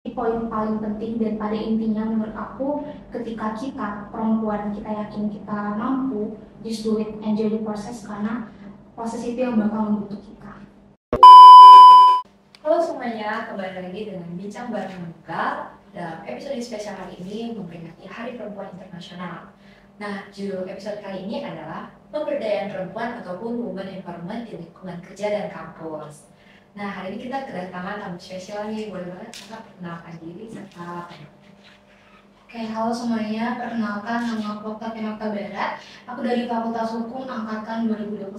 Poin paling penting dan pada intinya menurut aku, ketika kita perempuan kita yakin kita mampu, just do it, enjoy the process, karena proses itu yang bakal membentuk kita. Halo semuanya, kembali lagi dengan Bincang Bareng Muka. Dalam episode spesial hari ini memperingati Hari Perempuan Internasional. Nah, judul episode kali ini adalah Pemberdayaan Perempuan ataupun Women Empowerment di Lingkungan Kerja dan Kampus. Nah, hari ini kita kedatangan tamu spesial nih, boleh banget Kakak perkenalkan diri serta Oke, halo semuanya, perkenalkan nama aku Okta Barat. Aku dari Fakultas Hukum Angkatan 2021.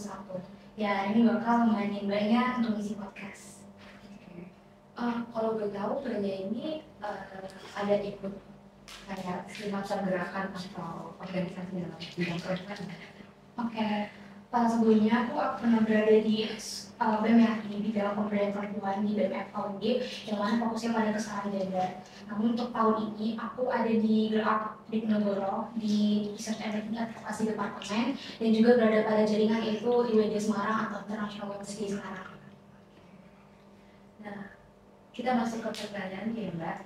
Ya, ini bakal nemenin Mbaknya untuk isi podcast. kalau boleh tahu Mbaknya ini ada ikut kayak semacam gerakan atau organisasi dalam bidang perempuan? Oke, sebelumnya aku pernah berada di BMFI di bidang pemberdayaan perempuan di BMF tahun ini, yang mana fokusnya pada kesetaraan gender. Namun untuk tahun ini aku ada di Gerak di Penegoro di Research and Advocacy Department dan juga berada pada jaringan yaitu IWD Semarang atau International Women's Day Semarang. Nah, kita masuk ke pertanyaan ya Mbak.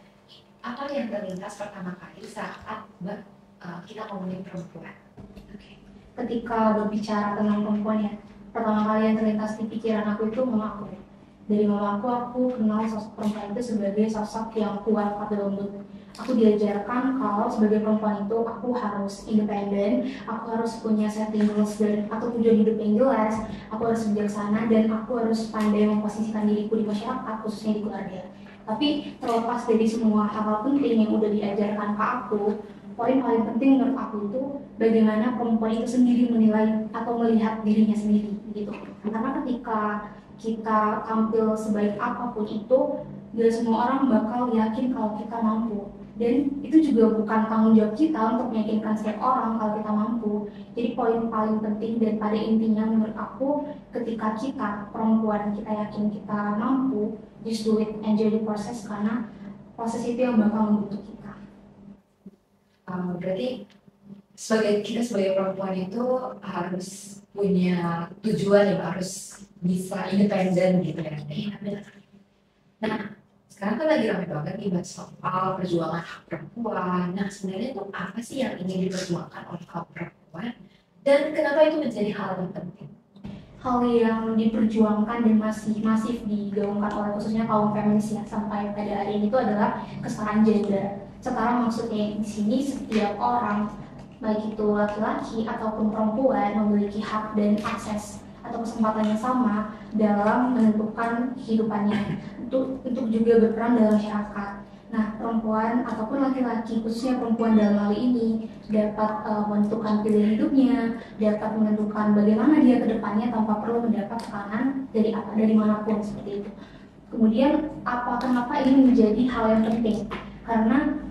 Apa yang terlintas pertama kali saat Mbak kita ngomongin perempuan? Ketika berbicara tentang perempuan ya, pertama kali yang terlintas di pikiran aku itu mama aku. Dari mama aku kenal sosok perempuan itu sebagai sosok yang kuat atau lembut. Aku diajarkan kalau sebagai perempuan itu aku harus independen, aku harus punya setting goals dan atau tujuan hidup yang jelas, aku harus bijaksana dan aku harus pandai memposisikan diriku di masyarakat, khususnya di keluarga. Tapi terlepas dari semua hal-hal penting yang udah diajarkan ke aku, poin paling penting menurut aku itu bagaimana perempuan itu sendiri menilai atau melihat dirinya sendiri gitu. Karena ketika kita tampil sebaik apapun itu, gak semua orang bakal yakin kalau kita mampu. Dan itu juga bukan tanggung jawab kita untuk meyakinkan setiap orang kalau kita mampu. Jadi poin paling penting dan pada intinya menurut aku, ketika kita perempuan kita yakin kita mampu, just do it, enjoy the process, karena proses itu yang bakal membentuk kita. Berarti kita sebagai perempuan itu harus punya tujuan yang harus bisa independen gitu ya. Iya, benar. Nah, sekarang kan lagi ramai banget nih bahas soal perjuangan hak perempuan. Nah, sebenarnya itu apa sih yang ingin diperjuangkan oleh kaum perempuan dan kenapa itu menjadi hal yang penting? Hal yang diperjuangkan dan masih masif digaungkan oleh khususnya kaum feminis ya sampai pada hari ini itu adalah kesetaraan gender. Setara maksudnya di sini setiap orang, baik itu laki-laki ataupun perempuan, memiliki hak dan akses atau kesempatan yang sama dalam menentukan kehidupannya untuk juga berperan dalam masyarakat. Nah, perempuan ataupun laki-laki, khususnya perempuan dalam hal ini, dapat menentukan pilihan hidupnya, dapat menentukan bagaimana dia ke depannya tanpa perlu mendapat tekanan dari manapun seperti itu. Kemudian, kenapa ini menjadi hal yang penting? Karena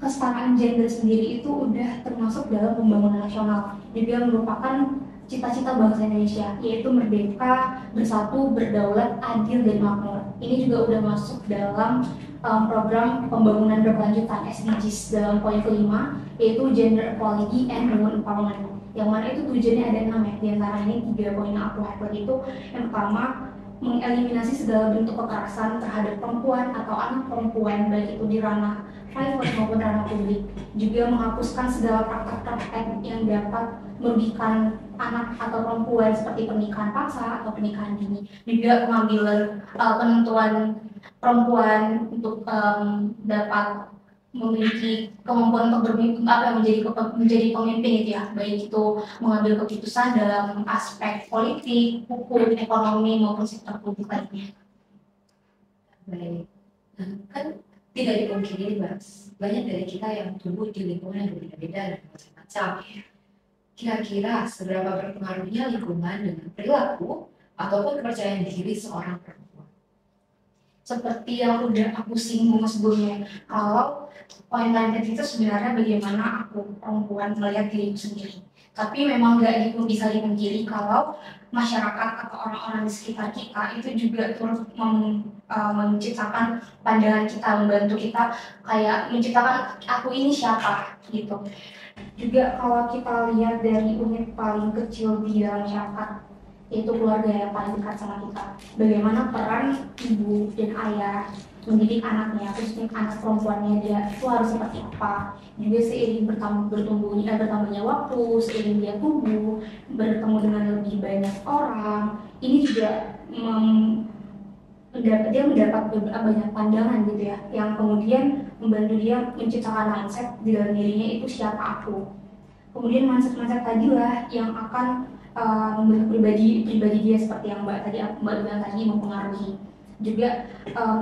kesetaraan gender sendiri itu udah termasuk dalam pembangunan nasional. Juga merupakan cita-cita bangsa Indonesia, yaitu merdeka, bersatu, berdaulat, adil, dan makmur. Ini juga udah masuk dalam program pembangunan berkelanjutan SDGs dalam poin kelima, yaitu Gender Equality and Women Empowerment. Yang mana itu tujuannya ada 6 ya, diantara ini 3 poin yang aku highlight itu. Yang pertama, mengeliminasi segala bentuk kekerasan terhadap perempuan atau anak perempuan, baik itu di ranah private maupun ranah publik. Juga menghapuskan segala praktek-praktek yang dapat merugikan anak atau perempuan seperti pernikahan paksa atau pernikahan dini. Juga pengambilan penentuan perempuan untuk dapat memiliki kemampuan untuk menjadi pemimpin itu ya, baik itu mengambil keputusan dalam aspek politik, hukum, ekonomi maupun sektor publik lainnya. Baik, kan tidak dipungkiri Mas, banyak dari kita yang tumbuh di lingkungan yang berbeda-beda dan macam-macam. Kira-kira seberapa berpengaruhnya lingkungan dengan perilaku ataupun kepercayaan diri seorang perempuan? Seperti yang udah aku singgung sebelumnya, kalau poin lain itu sebenarnya bagaimana aku perempuan melihat diriku sendiri. Tapi memang nggak bisa dipungkiri kalau masyarakat atau orang-orang di sekitar kita itu juga turut menciptakan pandangan kita, membantu kita kayak menciptakan aku ini siapa gitu. Juga kalau kita lihat dari unit paling kecil di dalam masyarakat, yaitu keluarga yang paling dekat sama kita, bagaimana peran ibu dan ayah mendidik anaknya, khususnya anak perempuannya, dia itu harus seperti apa. Juga seiring bertambahnya waktu, seiring dia tumbuh, bertemu dengan lebih banyak orang, ini juga dia mendapat banyak pandangan gitu ya, yang kemudian membantu dia menciptakan mindset di dalam dirinya, itu siapa aku. Kemudian mindset-mindset tadi lah yang akan membentuk pribadi dia seperti yang Mbak bilang tadi, mempengaruhi. Juga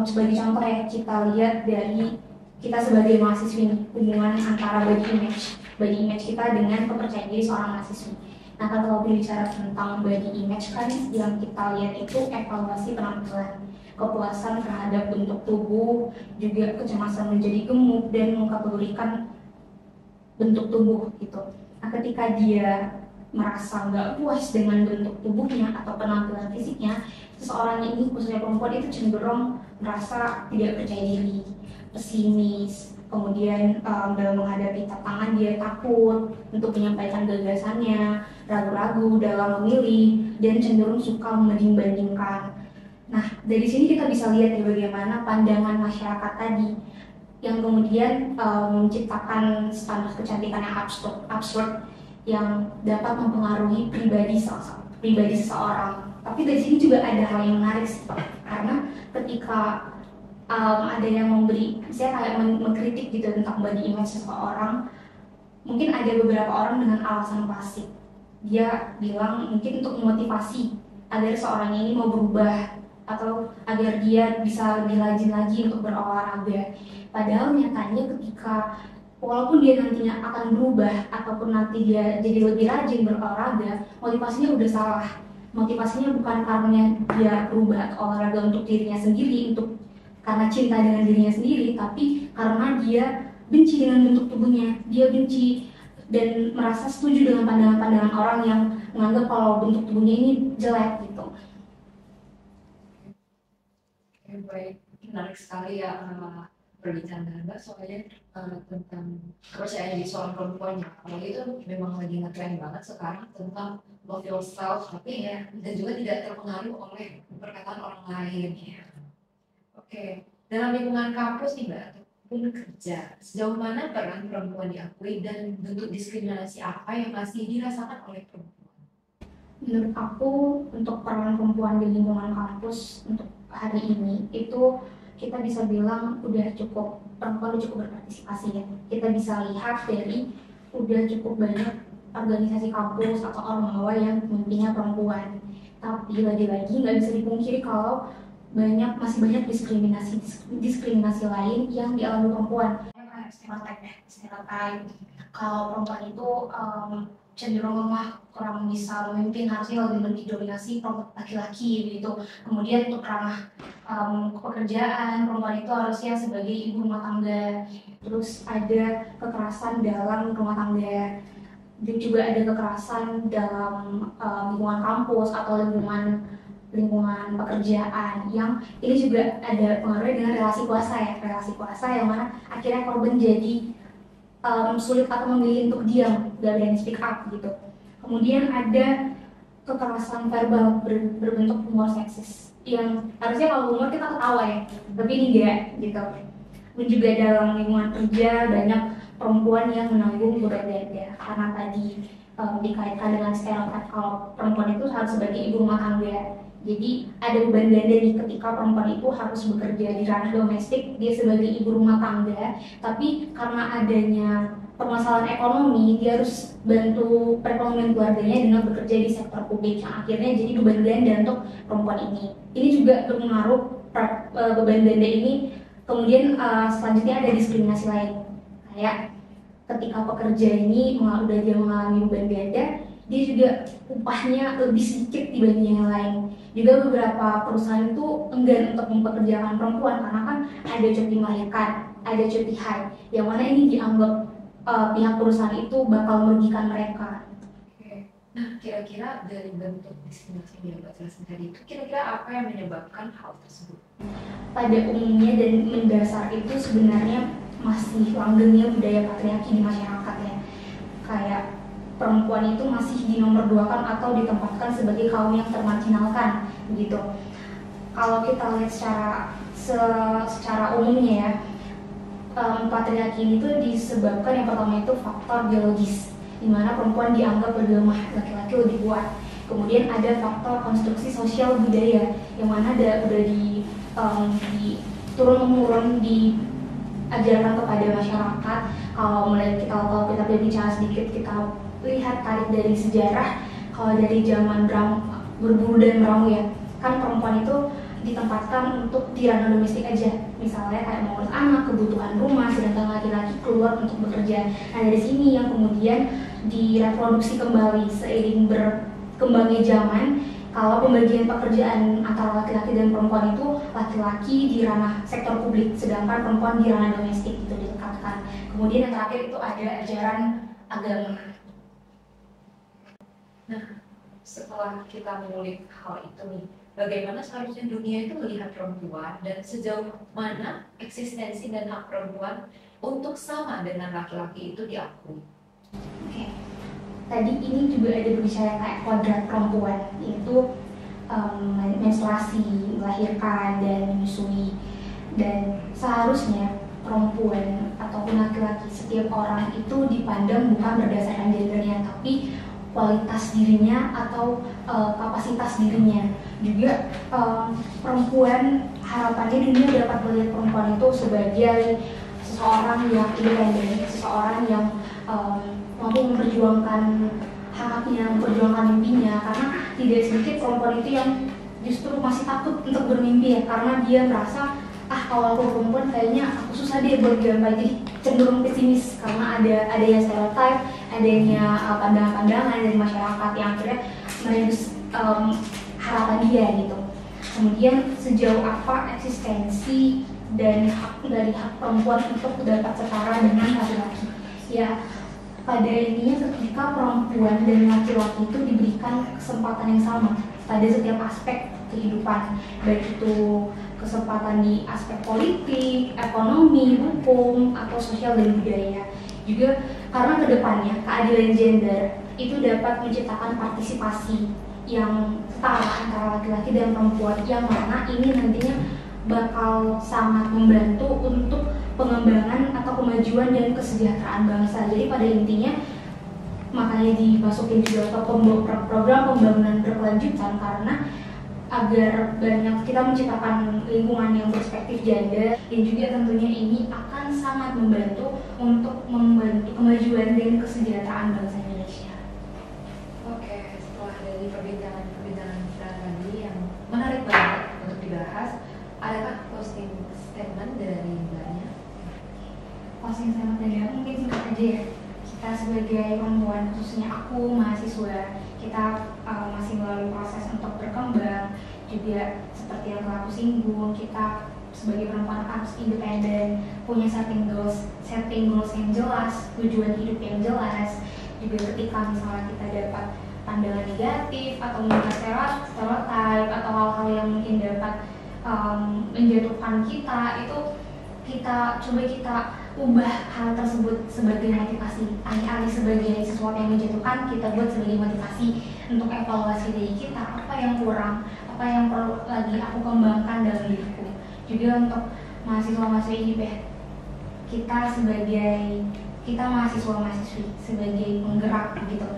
sebagai contoh ya, kita lihat dari kita sebagai mahasiswi, hubungan antara body image kita dengan kepercayaan diri seorang mahasiswi. Nah, kalau berbicara tentang body image kan yang kita lihat itu evaluasi penampilan, kepuasan terhadap bentuk tubuh, juga kecemasan menjadi gemuk dan mengkategorikan bentuk tubuh gitu. Nah, ketika dia merasa nggak puas dengan bentuk tubuhnya atau penampilan fisiknya, seseorang ini, khususnya perempuan, itu cenderung merasa tidak percaya diri, pesimis, kemudian dalam menghadapi tantangan dia takut untuk menyampaikan gagasannya, ragu-ragu dalam memilih, dan cenderung suka membanding-bandingkan. Nah, dari sini kita bisa lihat ya bagaimana pandangan masyarakat tadi yang kemudian menciptakan standar kecantikan yang absurd yang dapat mempengaruhi pribadi seseorang. Tapi dari sini juga ada hal yang menarik sih, karena ketika ada yang memberi, saya kayak mengkritik gitu tentang body image seseorang, mungkin ada beberapa orang dengan alasan klasik. Dia bilang mungkin untuk memotivasi agar seorang ini mau berubah atau agar dia bisa lebih rajin lagi untuk berolahraga. Padahal nyatanya ketika walaupun dia nantinya akan berubah ataupun nanti dia jadi lebih rajin berolahraga, motivasinya udah salah. Motivasinya bukan karena dia berubah olahraga untuk dirinya sendiri, karena cinta dengan dirinya sendiri, tapi karena dia benci dengan bentuk tubuhnya. Dia benci dan merasa setuju dengan pandangan-pandangan orang yang menganggap kalau bentuk tubuhnya ini jelek gitu. Baik, menarik sekali ya berbicara dengan Mbak soalnya tentang kepercayaan diri seorang perempuan ya. Apalagi itu memang lagi ngetren banget sekarang tentang love yourself, tapi ya dan juga tidak terpengaruh oleh perkataan orang lain ya. Oke, dalam lingkungan kampus nih Mbak, ataupun kerja, sejauh mana peran perempuan diakui dan bentuk diskriminasi apa yang masih dirasakan oleh perempuan? Menurut aku, untuk peran perempuan di lingkungan kampus untuk hari ini itu kita bisa bilang perempuan udah cukup berpartisipasi ya. Kita bisa lihat dari udah cukup banyak organisasi kampus atau ormawa yang pemimpinnya perempuan. Tapi lagi-lagi nggak bisa dipungkiri kalau masih banyak diskriminasi lain yang dialami perempuan. Stereotip kalau perempuan itu cenderung lemah, kurang bisa memimpin, harusnya lebih dominasi laki-laki gitu. Kemudian untuk ranah pekerjaan, perempuan itu harusnya sebagai ibu rumah tangga. Terus ada kekerasan dalam rumah tangga, dan juga ada kekerasan dalam lingkungan kampus atau lingkungan pekerjaan, yang ini juga ada pengaruhnya dengan relasi kuasa yang mana akhirnya korban jadi sulit atau memilih untuk diam, gak berani speak up gitu. Kemudian ada kekerasan verbal berbentuk humor seksis, yang harusnya kalau humor kita ketawa ya, tapi ini enggak gitu. Dan juga dalam lingkungan kerja banyak perempuan yang menanggung beban ganda, karena tadi dikaitkan dengan stereotip kalau perempuan itu harus sebagai ibu rumah tangga. Jadi ada beban ganda nih ketika perempuan itu harus bekerja di ranah domestik, dia sebagai ibu rumah tangga, tapi karena adanya permasalahan ekonomi, dia harus bantu perekonomian keluarganya dengan bekerja di sektor publik, yang akhirnya jadi beban ganda untuk perempuan ini. Ini juga berpengaruh beban ganda ini. Kemudian selanjutnya ada diskriminasi lain, kayak ketika pekerja ini dia mengalami beban ganda, dia juga upahnya lebih sedikit dibanding yang lain. Juga beberapa perusahaan itu enggan untuk mempekerjakan perempuan karena kan ada cuti melahirkan, ada cuti haid, yang mana ini dianggap pihak perusahaan itu bakal merugikan mereka. Oke. Nah, kira-kira dari bentuk diskriminasi yang Mbak jelaskan tadi itu, kira-kira apa yang menyebabkan hal tersebut? Pada umumnya dan mendasar itu sebenarnya masih langgengnya budaya patriarki di masyarakat ya. Kayak perempuan itu masih dinomorduakan atau ditempatkan sebagai kaum yang termarginalkan begitu. Kalau kita lihat secara umumnya ya, patriarki ini tuh disebabkan yang pertama itu faktor biologis, di mana perempuan dianggap lebih lemah, laki-laki lebih kuat. Kemudian ada faktor konstruksi sosial budaya, yang mana udah di turun-temurun diajarkan kepada masyarakat. Kalau kita berbicara sedikit, kita lihat tarik dari sejarah. Kalau dari zaman berburu dan meramu ya, kan perempuan itu ditempatkan untuk di ranah domestik aja, misalnya kayak mengurus anak, kebutuhan rumah, sedangkan laki-laki keluar untuk bekerja. Nah dari sini yang kemudian direproduksi kembali seiring berkembangnya zaman. Kalau pembagian pekerjaan antara laki-laki dan perempuan itu, laki-laki di ranah sektor publik, sedangkan perempuan di ranah domestik, itu ditekatkan. Kemudian yang terakhir itu ada ajaran agama. Nah, setelah kita mengulik hal itu nih, bagaimana seharusnya dunia itu melihat perempuan dan sejauh mana eksistensi dan hak perempuan untuk sama dengan laki-laki itu diakui? Oke. Tadi ini juga ada berbicara kayak kodrat perempuan, yaitu menstruasi, melahirkan, dan menyusui. Dan seharusnya perempuan ataupun laki-laki, setiap orang itu dipandang bukan berdasarkan gendernya, tapi kualitas dirinya atau kapasitas dirinya. Juga perempuan, harapannya dunia dapat melihat perempuan itu sebagai seseorang yang independen, seseorang yang mampu memperjuangkan haknya, memperjuangkan mimpinya. Karena tidak sedikit perempuan itu yang justru masih takut untuk bermimpi ya, karena dia merasa kalau aku perempuan kayaknya aku susah deh buat gapai, jadi cenderung pesimis karena adanya stereotype, adanya pandangan-pandangan dari masyarakat yang akhirnya meredus harapan dia gitu. Kemudian sejauh apa eksistensi dan hak perempuan untuk dapat setara dengan laki-laki? Ya, pada intinya ketika perempuan dan laki-laki itu diberikan kesempatan yang sama pada setiap aspek kehidupan, baik itu kesempatan di aspek politik, ekonomi, hukum, atau sosial dan budaya. Juga karena kedepannya keadilan gender itu dapat menciptakan partisipasi yang setara antara laki-laki dan perempuan, yang mana ini nantinya bakal sangat membantu untuk pengembangan atau kemajuan dan kesejahteraan bangsa. Jadi pada intinya makanya dimasukin juga ke program pembangunan berkelanjutan, karena agar banyak kita menciptakan lingkungan yang berperspektif gender, dan juga tentunya ini akan sangat membantu untuk membantu kemajuan dan kesejahteraan bangsa Indonesia. Oke, setelah dari perbincangan kita tadi yang menarik banget untuk dibahas, adakah closing statement dari Mbaknya? Closing statement dari aku mungkin singkat aja ya. Kita sebagai perempuan, khususnya aku mahasiswa, kita masih melalui proses untuk berkembang. Juga seperti yang telah aku singgung, kita sebagai perempuan harus independen, punya setting goals yang jelas, tujuan hidup yang jelas. Juga ketika misalnya kita dapat pandangan negatif atau mungkin stereotype atau hal-hal yang mungkin dapat menjatuhkan kita, itu kita ubah hal tersebut sebagai motivasi, alih-alih sebagai sesuatu yang menjatuhkan, kita buat sebagai motivasi untuk evaluasi diri kita, apa yang kurang, apa yang perlu lagi aku kembangkan dalam diriku. Juga untuk mahasiswa-mahasiswi IPB, kita mahasiswa-mahasiswi sebagai penggerak gitu.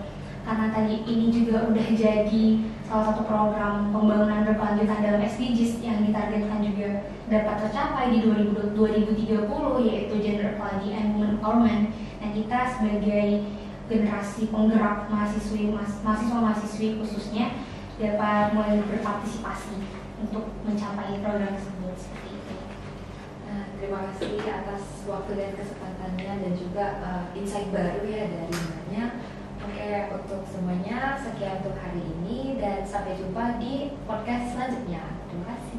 Karena tadi ini juga udah jadi salah satu program pembangunan berkelanjutan dalam SDGs yang ditargetkan juga dapat tercapai di 2030, yaitu Gender Equality and Women Empowerment. Nah, kita sebagai generasi penggerak mahasiswa-mahasiswi khususnya dapat mulai berpartisipasi untuk mencapai program tersebut seperti itu. Nah, terima kasih atas waktu dan kesempatannya dan juga insight baru ya dari Mbaknya. Oke, untuk semuanya sekian untuk hari ini dan sampai jumpa di podcast selanjutnya. Terima kasih.